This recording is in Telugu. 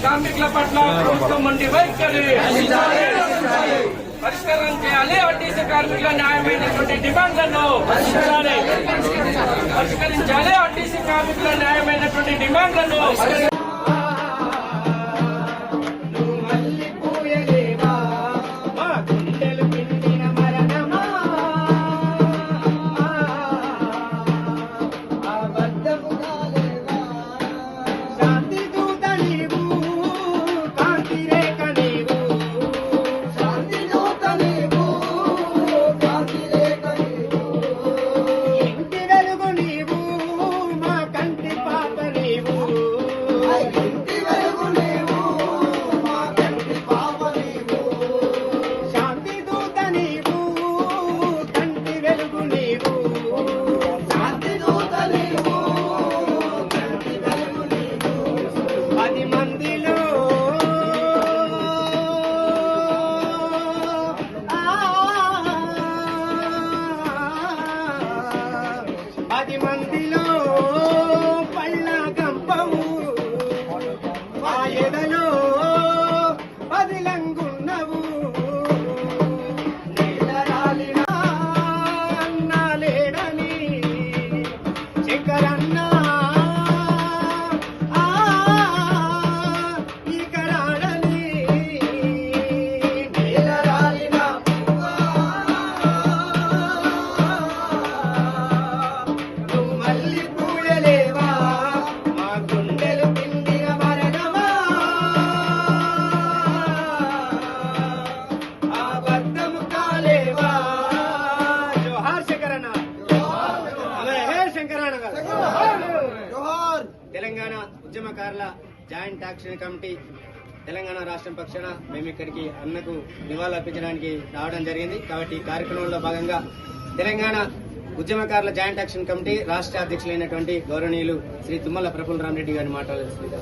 కార్మికుల పట్ల ప్రభుత్వం ఉండి వైఖరి పరిష్కారం చేయాలి. ఆర్టీసీ కార్మికుల న్యాయమైనటువంటి డిమాండ్లను పరిష్కరించాలి. ఆర్టీసీ కార్మికుల న్యాయమైనటువంటి డిమాండ్లను పది మందిలో పళ్ళ గంపవు మా ఎదలో పదిలంగున్నవు రాలిన అన్నా లేడని చక్కరన్నా ఇక రాడని తెలంగాణ ఉద్యమకారుల జాయింట్ యాక్షన్ కమిటీ తెలంగాణ రాష్ట్రం పక్షాన మేము ఇక్కడికి అన్నకు నివాళులర్పించడానికి రావడం జరిగింది. కాబట్టి ఈ కార్యక్రమంలో భాగంగా తెలంగాణ ఉద్యమకారుల జాయింట్ యాక్షన్ కమిటీ రాష్ట్ర అధ్యక్షులైనటువంటి గౌరవనీయులు శ్రీ తుమ్మల ప్రఫుల్ల రామరెడ్డి గారిని మాట్లాడాల్సిందిగా